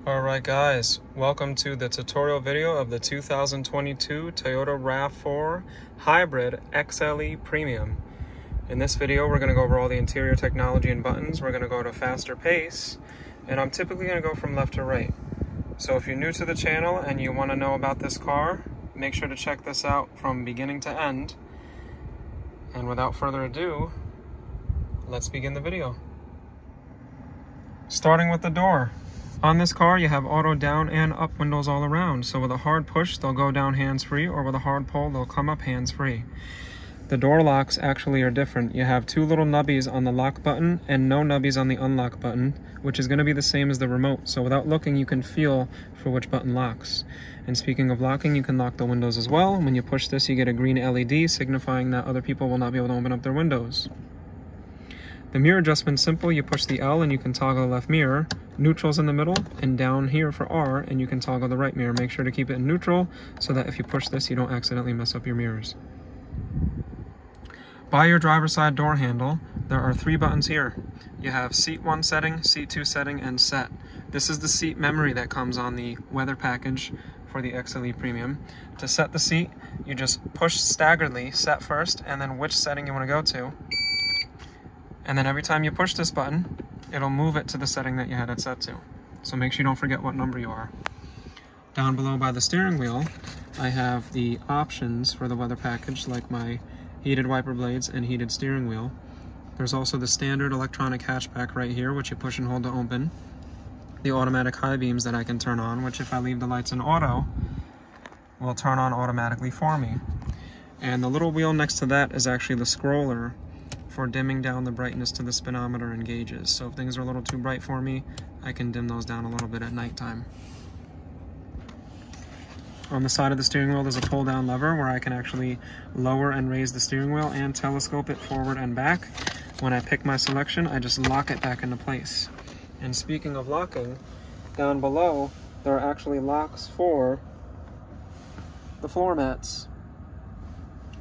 Alright guys, welcome to the tutorial video of the 2022 Toyota RAV4 Hybrid XLE Premium. In this video we're going to go over all the interior technology and buttons. We're going to go at a faster pace, and I'm typically going to go from left to right. So if you're new to the channel and you want to know about this car, make sure to check this out from beginning to end. And without further ado, let's begin the video. Starting with the door. On this car, you have auto down and up windows all around. So with a hard push, they'll go down hands-free, or with a hard pull, they'll come up hands-free. The door locks actually are different. You have two little nubbies on the lock button and no nubbies on the unlock button, which is going to be the same as the remote. So without looking, you can feel for which button locks. And speaking of locking, you can lock the windows as well. When you push this, you get a green LED signifying that other people will not be able to open up their windows. The mirror adjustment's simple. You push the L and you can toggle the left mirror. Neutral's in the middle, and down here for R, and you can toggle the right mirror. Make sure to keep it in neutral so that if you push this, you don't accidentally mess up your mirrors. By your driver's side door handle, there are three buttons here. You have seat 1 setting, seat 2 setting, and set. This is the seat memory that comes on the weather package for the XLE Premium. To set the seat, you just push staggeredly, set first, and then which setting you want to go to. And then every time you push this button, it'll move it to the setting that you had it set to. So make sure you don't forget what number you are. Down below by the steering wheel, I have the options for the weather package, like my heated wiper blades and heated steering wheel. There's also the standard electronic hatchback right here, which you push and hold to open. The automatic high beams that I can turn on, which if I leave the lights in auto, will turn on automatically for me. And the little wheel next to that is actually the scroller for dimming down the brightness to the speedometer and gauges. So if things are a little too bright for me, I can dim those down a little bit at nighttime. On the side of the steering wheel, there's a pull down lever where I can actually lower and raise the steering wheel and telescope it forward and back. When I pick my selection, I just lock it back into place. And speaking of locking, down below, there are actually locks for the floor mats.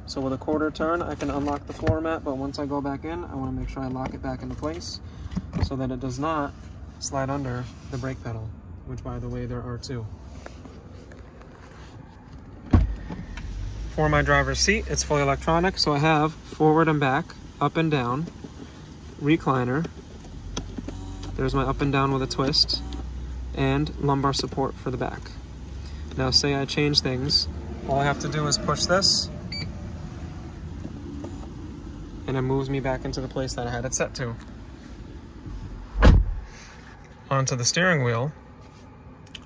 So with a quarter turn, I can unlock the floor mat, but once I go back in, I want to make sure I lock it back into place so that it does not slide under the brake pedal, which by the way, there are two. For my driver's seat, it's fully electronic, so I have forward and back, up and down, recliner, there's my up and down with a twist, and lumbar support for the back. Now say I change things, all I have to do is push this, and it moves me back into the place that I had it set to. Onto the steering wheel,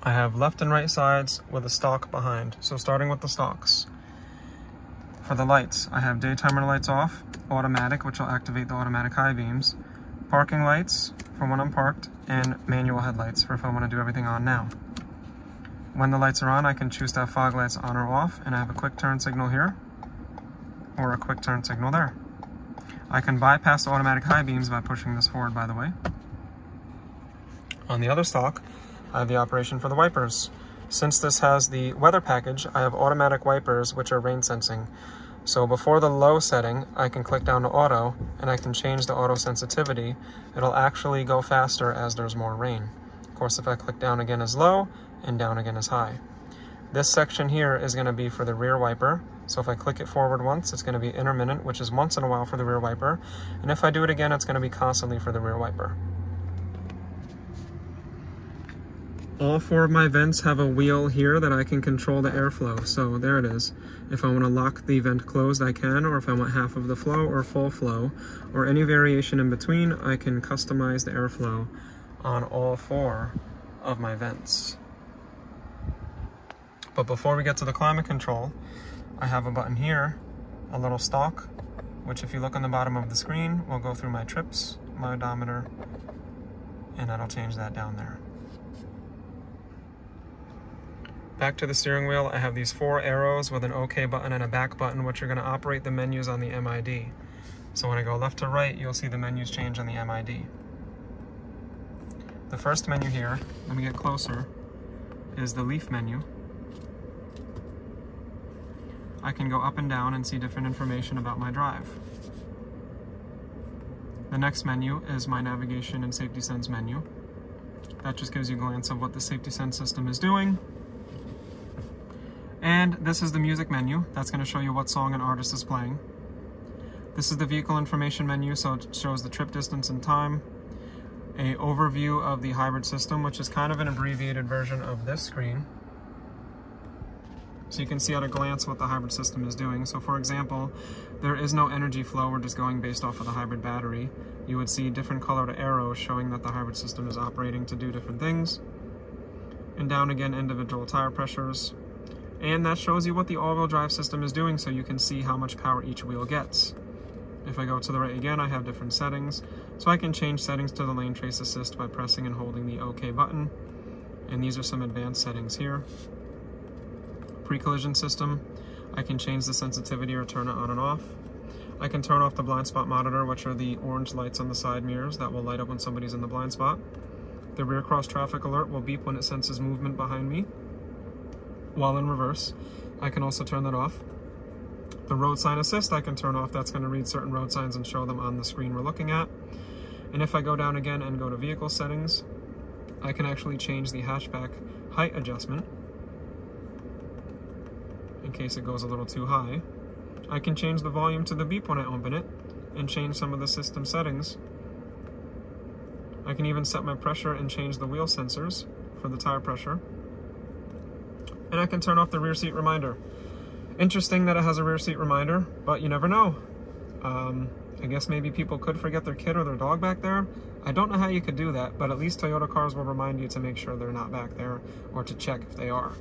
I have left and right sides with a stalk behind. So starting with the stalks. For the lights, I have daytime lights off, automatic, which will activate the automatic high beams, parking lights for when I'm parked, and manual headlights for if I want to do everything on now. When the lights are on, I can choose to have fog lights on or off, and I have a quick turn signal here, or a quick turn signal there. I can bypass the automatic high beams by pushing this forward, by the way. On the other stalk, I have the operation for the wipers. Since this has the weather package, I have automatic wipers, which are rain sensing. So before the low setting, I can click down to auto, and I can change the auto sensitivity. It'll actually go faster as there's more rain. Of course, if I click down again as low, and down again as high. This section here is going to be for the rear wiper. So if I click it forward once, it's going to be intermittent, which is once in a while for the rear wiper. And if I do it again, it's going to be constantly for the rear wiper. All four of my vents have a wheel here that I can control the airflow. So there it is. If I want to lock the vent closed, I can, or if I want half of the flow or full flow, or any variation in between, I can customize the airflow on all four of my vents. But before we get to the climate control, I have a button here, a little stalk, which if you look on the bottom of the screen, will go through my trips, my odometer, and that'll change that down there. Back to the steering wheel, I have these four arrows with an OK button and a back button, which are going to operate the menus on the MID. So when I go left to right, you'll see the menus change on the MID. The first menu here, let me get closer, is the leaf menu. I can go up and down and see different information about my drive. The next menu is my navigation and safety sense menu. That just gives you a glance of what the safety sense system is doing. And this is the music menu. That's going to show you what song an artist is playing. This is the vehicle information menu, so it shows the trip distance and time. An overview of the hybrid system, which is kind of an abbreviated version of this screen. So you can see at a glance what the hybrid system is doing. So for example, there is no energy flow, we're just going based off of the hybrid battery. You would see different colored arrows showing that the hybrid system is operating to do different things. And down again, individual tire pressures. And that shows you what the all-wheel drive system is doing, so you can see how much power each wheel gets. If I go to the right again, I have different settings. So I can change settings to the lane trace assist by pressing and holding the OK button. And these are some advanced settings here. Pre-collision system, I can change the sensitivity or turn it on and off. I can turn off the blind spot monitor, which are the orange lights on the side mirrors that will light up when somebody's in the blind spot. The rear cross traffic alert will beep when it senses movement behind me while in reverse. I can also turn that off. The road sign assist I can turn off. That's going to read certain road signs and show them on the screen we're looking at. And if I go down again and go to vehicle settings, I can actually change the hatchback height adjustment in case it goes a little too high. I can change the volume to the beep when I open it and change some of the system settings. I can even set my pressure and change the wheel sensors for the tire pressure. And I can turn off the rear seat reminder. Interesting that it has a rear seat reminder, but you never know. I guess maybe people could forget their kid or their dog back there. I don't know how you could do that, but at least Toyota cars will remind you to make sure they're not back there or to check if they are.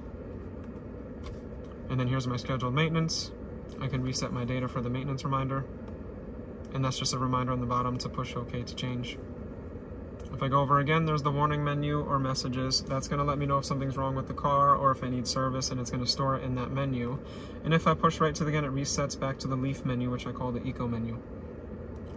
And then here's my scheduled maintenance. I can reset my data for the maintenance reminder. And that's just a reminder on the bottom to push OK to change. If I go over again, there's the warning menu or messages. That's going to let me know if something's wrong with the car or if I need service, and it's going to store it in that menu. And if I push right to the again, it resets back to the leaf menu, which I call the eco menu.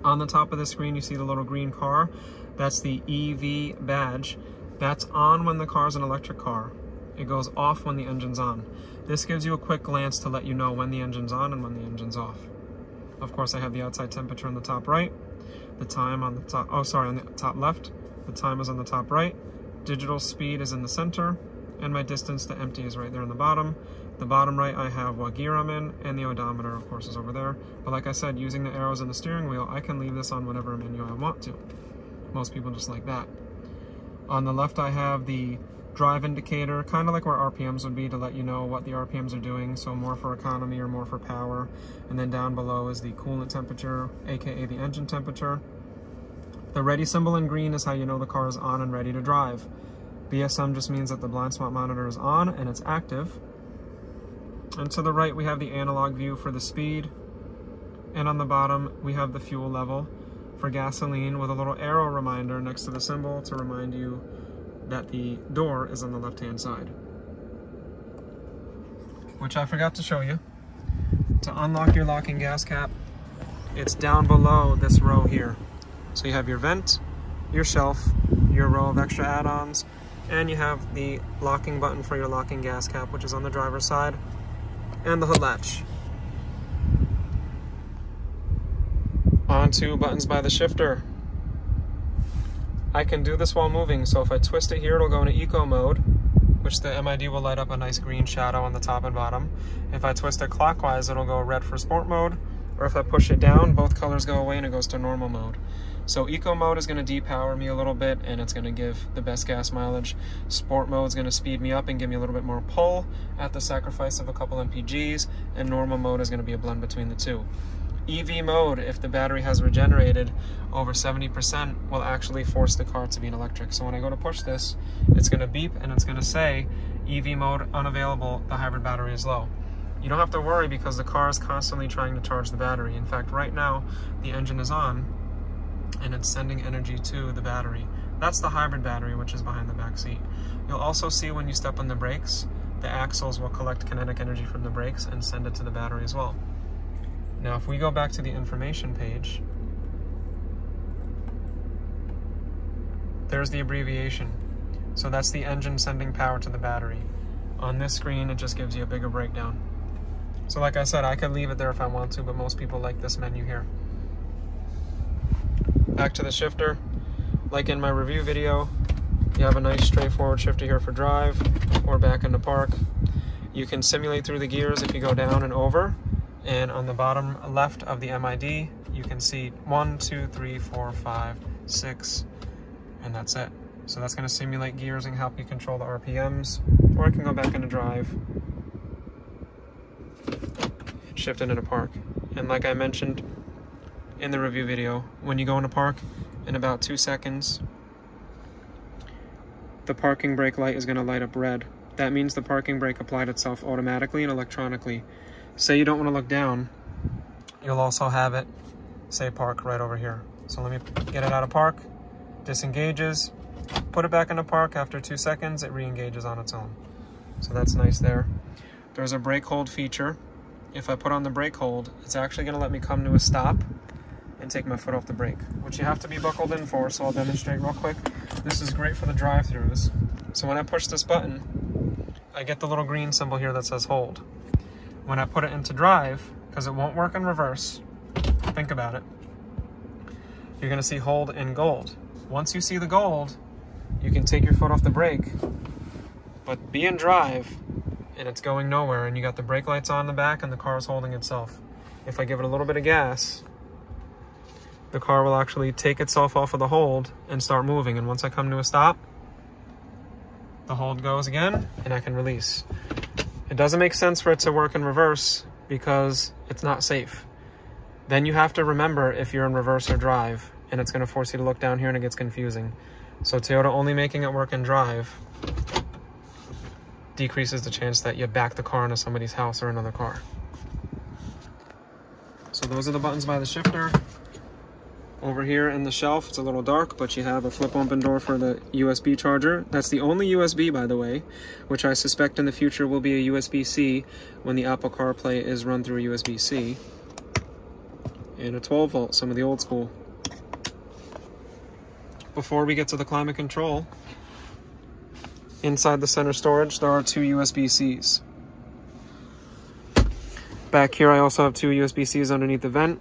On the top of the screen, you see the little green car. That's the EV badge. That's on when the car's an electric car. It goes off when the engine's on. This gives you a quick glance to let you know when the engine's on and when the engine's off. Of course, I have the outside temperature on the top right, the time on the top, on the top left, the time is on the top right, digital speed is in the center, and my distance to empty is right there on the bottom. The bottom right, I have what gear I'm in, and the odometer, of course, is over there. But like I said, using the arrows in the steering wheel, I can leave this on whatever menu I want to. Most people just like that. On the left, I have the drive indicator, kind of like where RPMs would be to let you know what the RPMs are doing, so more for economy or more for power. And then down below is the coolant temperature, aka the engine temperature. The ready symbol in green is how you know the car is on and ready to drive. BSM just means that the blind spot monitor is on and it's active. And to the right we have the analog view for the speed, and on the bottom we have the fuel level for gasoline with a little arrow reminder next to the symbol to remind you that the door is on the left-hand side. Which I forgot to show you. To unlock your locking gas cap, it's down below this row here. So you have your vent, your shelf, your row of extra add-ons, and you have the locking button for your locking gas cap, which is on the driver's side, and the hood latch. On to buttons by the shifter. I can do this while moving, so if I twist it here, it'll go into eco mode, which the MID will light up a nice green shadow on the top and bottom. If I twist it clockwise, it'll go red for sport mode, or if I push it down, both colors go away and it goes to normal mode. So eco mode is going to depower me a little bit, and it's going to give the best gas mileage. Sport mode is going to speed me up and give me a little bit more pull at the sacrifice of a couple MPGs, and normal mode is going to be a blend between the two. EV mode, if the battery has regenerated over 70%, will actually force the car to be an electric. So when I go to push this, it's going to beep and it's going to say EV mode unavailable, the hybrid battery is low. You don't have to worry because the car is constantly trying to charge the battery. In fact, right now the engine is on and it's sending energy to the battery. That's the hybrid battery, which is behind the back seat. You'll also see when you step on the brakes, the axles will collect kinetic energy from the brakes and send it to the battery as well. Now, if we go back to the information page, there's the abbreviation. So that's the engine sending power to the battery. On this screen, it just gives you a bigger breakdown. So like I said, I could leave it there if I want to, but most people like this menu here. Back to the shifter. Like in my review video, You have a nice straightforward shifter here for drive or back into park. You can simulate through the gears if you go down and over. And on the bottom left of the MID, you can see 1, 2, 3, 4, 5, 6, and that's it. So that's going to simulate gears and help you control the RPMs. Or I can go back into drive and shift it into park. And like I mentioned in the review video, when you go into park, in about 2 seconds, the parking brake light is going to light up red. That means the parking brake applied itself automatically and electronically. Say you don't want to look down, you'll also have it say park right over here. So let me get it out of park, disengages, put it back into park. After 2 seconds, it re-engages on its own. So that's nice there. There's a brake hold feature. If I put on the brake hold, it's actually going to let me come to a stop and take my foot off the brake, which you have to be buckled in for, so I'll demonstrate real quick. This is great for the drive-thrus. So when I push this button, I get the little green symbol here that says hold. When I put it into drive, because it won't work in reverse, think about it, you're going to see hold in gold. Once you see the gold, you can take your foot off the brake, but be in drive and it's going nowhere, and you got the brake lights on the back and the car is holding itself. If I give it a little bit of gas, the car will actually take itself off of the hold and start moving, and once I come to a stop, the hold goes again and I can release. It doesn't make sense for it to work in reverse because it's not safe. Then you have to remember if you're in reverse or drive, and it's going to force you to look down here and it gets confusing. So Toyota only making it work in drive decreases the chance that you back the car into somebody's house or another car. So those are the buttons by the shifter. Over here in the shelf, it's a little dark, but you have a flip open door for the USB charger. That's the only USB, by the way, which I suspect in the future will be a USB-C when the Apple CarPlay is run through a USB-C. And a 12 volt, some of the old school. Before we get to the climate control, inside the center storage, there are 2 USB-Cs. Back here, I also have 2 USB-Cs underneath the vent.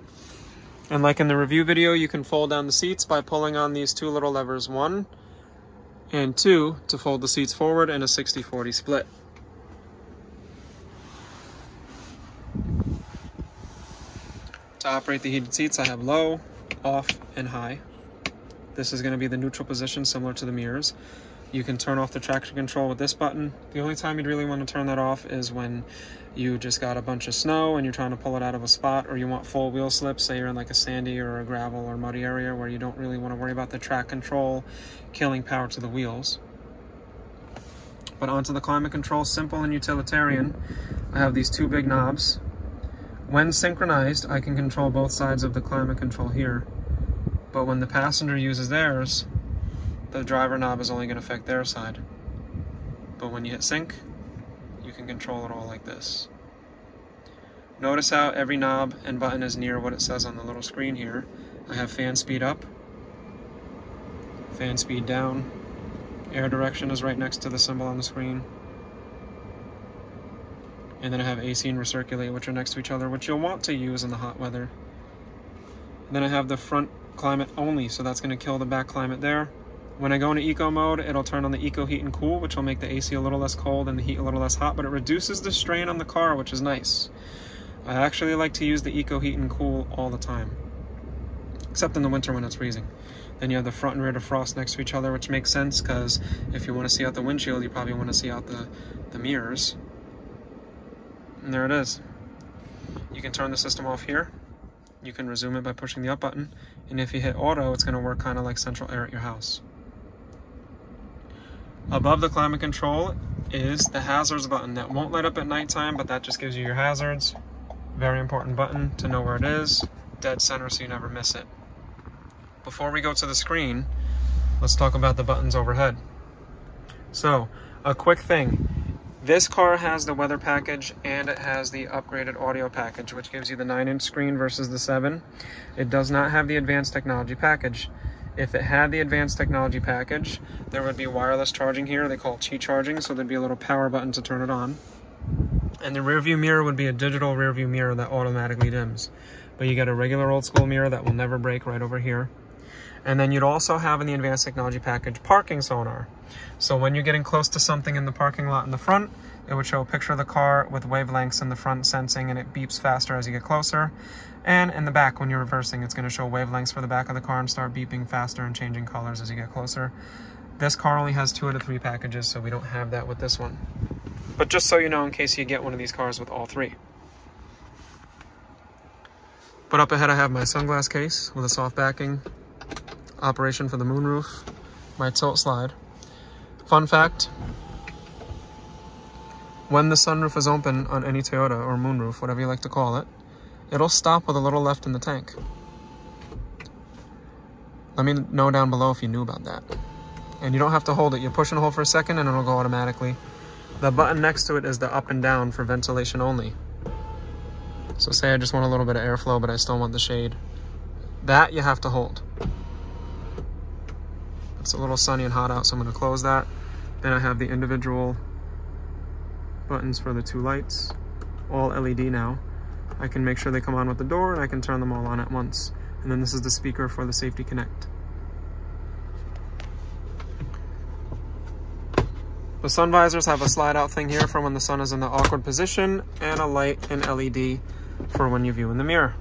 And like in the review video, you can fold down the seats by pulling on these 2 little levers, 1 and 2, to fold the seats forward in a 60-40 split. To operate the heated seats, I have low, off, and high. This is going to be the neutral position, similar to the mirrors. You can turn off the traction control with this button. The only time you'd really want to turn that off is when you just got a bunch of snow and you're trying to pull it out of a spot, or you want full wheel slips, say you're in like a sandy or a gravel or muddy area where you don't really want to worry about the track control killing power to the wheels. But onto the climate control, simple and utilitarian. I have these 2 big knobs. When synchronized, I can control both sides of the climate control here. But when the passenger uses theirs, the driver knob is only going to affect their side. But when you hit sync, you can control it all like this. Notice how every knob and button is near what it says on the little screen here. I have fan speed up, fan speed down, air direction is right next to the symbol on the screen. And then I have AC and recirculate, which are next to each other, which you'll want to use in the hot weather. And then I have the front climate only, so that's going to kill the back climate there. When I go into eco mode, it'll turn on the eco heat and cool, which will make the AC a little less cold and the heat a little less hot, but it reduces the strain on the car, which is nice. I actually like to use the eco heat and cool all the time, except in the winter when it's freezing. Then you have the front and rear defrost next to each other, which makes sense because if you want to see out the windshield, you probably want to see out the mirrors. And there it is. You can turn the system off here. You can resume it by pushing the up button. And if you hit auto, it's going to work kind of like central air at your house. Above the climate control is the hazards button. That won't light up at nighttime, but that just gives you your hazards. Very important button to know where it is. Dead center so you never miss it. Before we go to the screen, let's talk about the buttons overhead. So, a quick thing. This car has the weather package and it has the upgraded audio package, which gives you the 9-inch screen versus the 7. It does not have the advanced technology package. If it had the advanced technology package, there would be wireless charging here. They call it Qi charging, so there'd be a little power button to turn it on. And the rear view mirror would be a digital rear view mirror that automatically dims. But you get a regular old school mirror that will never break right over here. And then you'd also have in the advanced technology package parking sonar. So when you're getting close to something in the parking lot in the front, it would show a picture of the car with wavelengths in the front sensing, and it beeps faster as you get closer. And in the back, when you're reversing, it's going to show wavelengths for the back of the car and start beeping faster and changing colors as you get closer. This car only has 2 out of 3 packages, so we don't have that with this one. But just so you know, in case you get one of these cars with all 3. But up ahead I have my sunglass case with a soft backing, operation for the moonroof, my tilt slide. Fun fact, when the sunroof is open on any Toyota or moonroof, whatever you like to call it, it'll stop with a little left in the tank. Let me know down below if you knew about that. And you don't have to hold it. You push and hold for a second and it'll go automatically. The button next to it is the up and down for ventilation only. So say I just want a little bit of airflow, but I still want the shade. That you have to hold. It's a little sunny and hot out, so I'm going to close that. Then I have the individual buttons for the 2 lights, all LED now. I can make sure they come on with the door, and I can turn them all on at once. And then this is the speaker for the Safety Connect. The sun visors have a slide out thing here for when the sun is in the awkward position, and a light in LED for when you view in the mirror.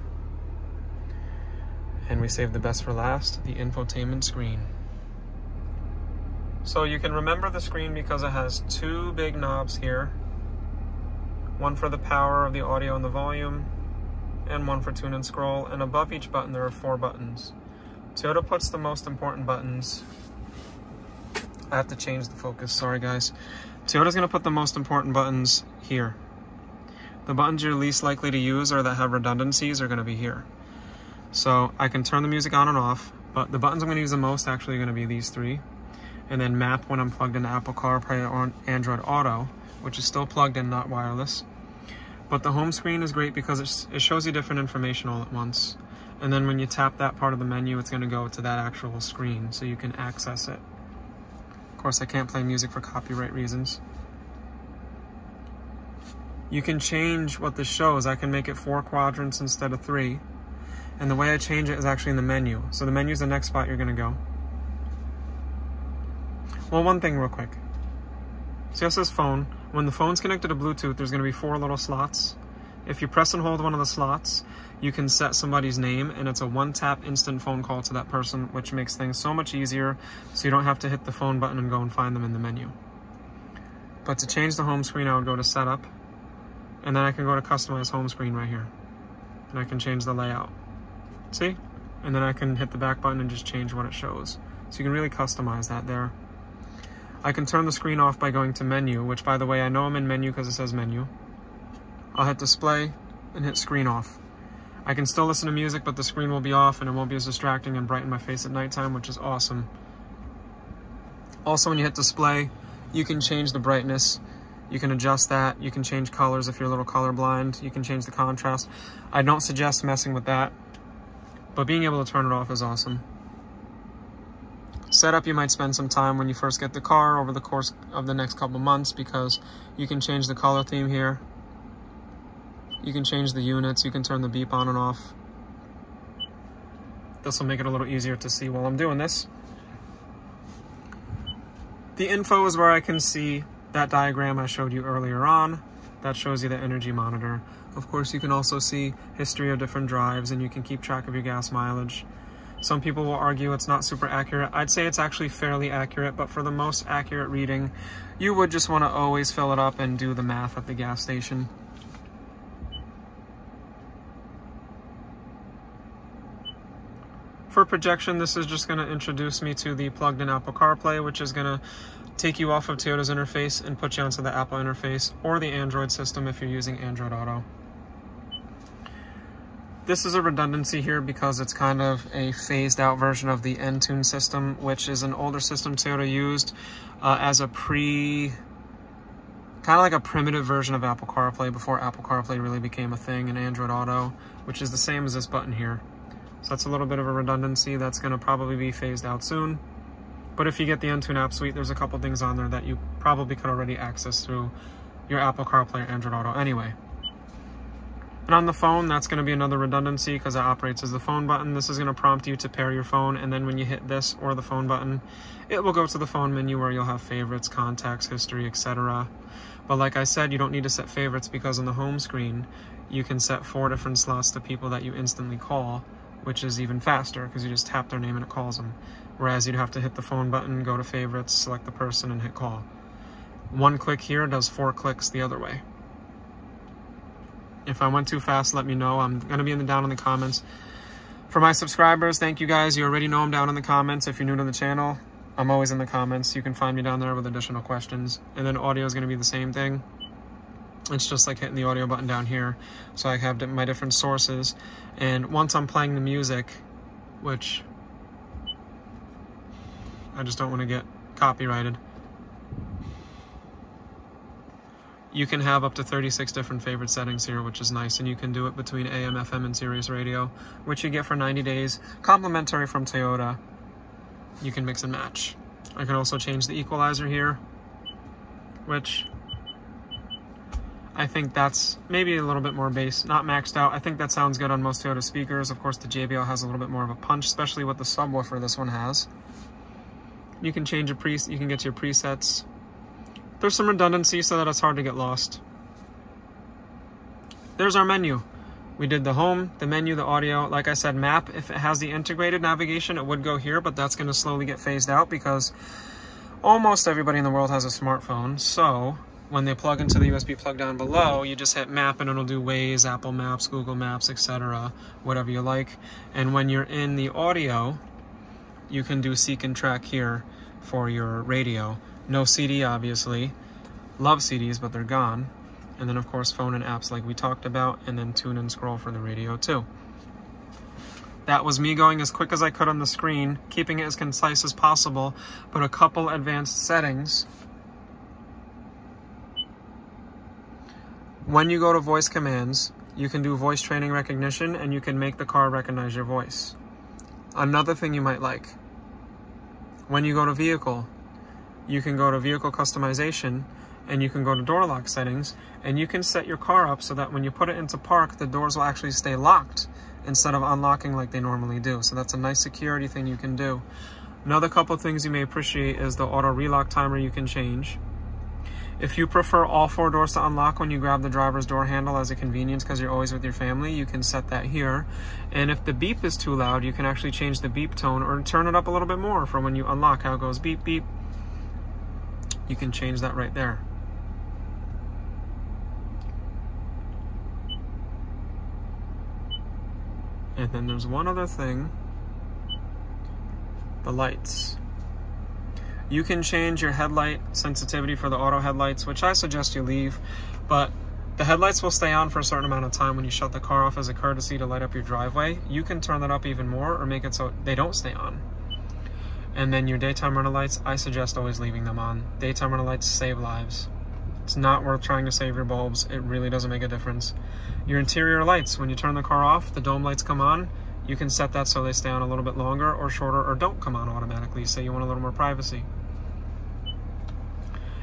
And we saved the best for last, the infotainment screen. So you can remember the screen because it has 2 big knobs here. One for the power of the audio and the volume, and one for tune and scroll. And above each button there are 4 buttons. Toyota puts the most important buttons. I have to change the focus, sorry guys. Toyota's gonna put the most important buttons here. The buttons you're least likely to use or that have redundancies are gonna be here. So I can turn the music on and off, but the buttons I'm gonna use the most actually are gonna be these 3. And then map when I'm plugged into Apple CarPlay or Android Auto, which is still plugged in, not wireless. But the home screen is great because it shows you different information all at once. And then when you tap that part of the menu, it's gonna go to that actual screen so you can access it. Of course, I can't play music for copyright reasons. You can change what this shows. I can make it 4 quadrants instead of 3. And the way I change it is actually in the menu. So the menu is the next spot you're gonna go. Well, one thing real quick. See how it says phone? When the phone's connected to Bluetooth, there's gonna be 4 little slots. If you press and hold one of the slots, you can set somebody's name, and it's a 1-tap instant phone call to that person, which makes things so much easier, so you don't have to hit the phone button and go and find them in the menu. But to change the home screen, I would go to Setup, and then I can go to Customize Home Screen right here. And I can change the layout. See? And then I can hit the back button and just change what it shows. So you can really customize that there. I can turn the screen off by going to Menu, which, by the way, I know I'm in Menu because it says Menu. I'll hit Display and hit Screen Off. I can still listen to music, but the screen will be off and it won't be as distracting and bright in my face at nighttime, which is awesome. Also, when you hit Display, you can change the brightness. You can adjust that. You can change colors if you're a little colorblind. You can change the contrast. I don't suggest messing with that, but being able to turn it off is awesome. Setup, you might spend some time when you first get the car over the course of the next couple months, because you can change the color theme here. You can change the units. You can turn the beep on and off. This will make it a little easier to see while I'm doing this. The info is where I can see that diagram I showed you earlier on. That shows you the energy monitor. Of course, you can also see history of different drives, and you can keep track of your gas mileage. Some people will argue it's not super accurate. I'd say it's actually fairly accurate, but for the most accurate reading, you would just want to always fill it up and do the math at the gas station. For projection, this is just going to introduce me to the plugged-in Apple CarPlay, which is going to take you off of Toyota's interface and put you onto the Apple interface or the Android system if you're using Android Auto. This is a redundancy here because it's kind of a phased out version of the N-Tune system, which is an older system Toyota used as a kind of like a primitive version of Apple CarPlay before Apple CarPlay really became a thing in Android Auto, which is the same as this button here. So that's a little bit of a redundancy that's going to probably be phased out soon. But if you get the N-Tune app suite, there's a couple things on there that you probably could already access through your Apple CarPlay or Android Auto anyway. And on the phone, that's going to be another redundancy because it operates as the phone button. This is going to prompt you to pair your phone, and then when you hit this or the phone button, it will go to the phone menu where you'll have favorites, contacts, history, etc. But like I said, you don't need to set favorites because on the home screen, you can set 4 different slots to people that you instantly call, which is even faster because you just tap their name and it calls them. Whereas you'd have to hit the phone button, go to favorites, select the person, and hit call. 1 click here does 4 clicks the other way. If I went too fast, let me know. I'm going to be down in the comments. For my subscribers, thank you guys. You already know I'm down in the comments. If you're new to the channel, I'm always in the comments. You can find me down there with additional questions. And then audio is going to be the same thing. It's just like hitting the audio button down here. So I have my different sources. And once I'm playing the music, which I just don't want to get copyrighted, you can have up to 36 different favorite settings here, which is nice, and you can do it between AM, FM, and Sirius radio, which you get for 90 days, complimentary from Toyota. You can mix and match. I can also change the equalizer here, which I think that's maybe a little bit more bass, not maxed out. I think that sounds good on most Toyota speakers. Of course, the JBL has a little bit more of a punch, especially with the subwoofer this one has. You can change you can get to your presets. There's some redundancy so that it's hard to get lost. There's our menu. We did the home, the menu, the audio. Like I said, map, if it has the integrated navigation, it would go here, but that's going to slowly get phased out because almost everybody in the world has a smartphone. So when they plug into the USB plug down below, you just hit map and it'll do Waze, Apple Maps, Google Maps, etc., whatever you like. And when you're in the audio, you can do seek and track here for your radio. No CD, obviously. Love CDs, but they're gone. And then, of course, phone and apps like we talked about, and then tune and scroll for the radio, too. That was me going as quick as I could on the screen, keeping it as concise as possible, but a couple advanced settings. When you go to voice commands, you can do voice training recognition, and you can make the car recognize your voice. Another thing you might like, when you go to vehicle, you can go to vehicle customization and you can go to door lock settings and you can set your car up so that when you put it into park, the doors will actually stay locked instead of unlocking like they normally do. So that's a nice security thing you can do. Another couple things you may appreciate is the auto relock timer you can change. If you prefer all 4 doors to unlock when you grab the driver's door handle as a convenience because you're always with your family, you can set that here. And if the beep is too loud, you can actually change the beep tone or turn it up a little bit more for when you unlock, how it goes beep, beep. You can change that right there. And then there's one other thing, the lights. You can change your headlight sensitivity for the auto headlights, which I suggest you leave, but the headlights will stay on for a certain amount of time when you shut the car off as a courtesy to light up your driveway. You can turn that up even more or make it so they don't stay on. And then your daytime running lights, I suggest always leaving them on. Daytime running lights save lives. It's not worth trying to save your bulbs. It really doesn't make a difference. Your interior lights, when you turn the car off, the dome lights come on. You can set that so they stay on a little bit longer or shorter or don't come on automatically. Say you want a little more privacy.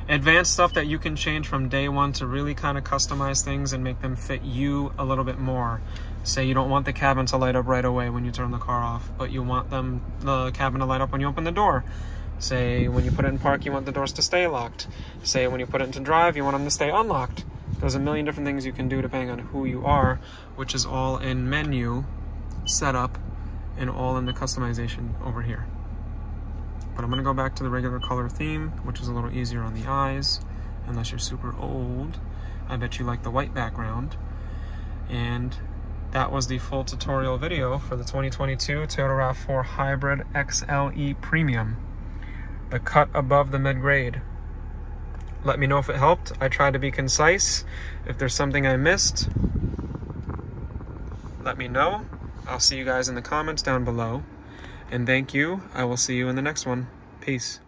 Advanced stuff that you can change from day one to really kind of customize things and make them fit you a little bit more. Say you don't want the cabin to light up right away when you turn the car off, but you want the cabin to light up when you open the door. Say when you put it in park, you want the doors to stay locked. Say when you put it into drive, you want them to stay unlocked. There's a million different things you can do depending on who you are, which is all in menu, setup, and all in the customization over here. But I'm gonna go back to the regular color theme, which is a little easier on the eyes, unless you're super old. I bet you like the white background. And that was the full tutorial video for the 2022 Toyota RAV4 Hybrid XLE Premium. The cut above the mid-grade. Let me know if it helped. I tried to be concise. If there's something I missed, let me know. I'll see you guys in the comments down below. And thank you. I will see you in the next one. Peace.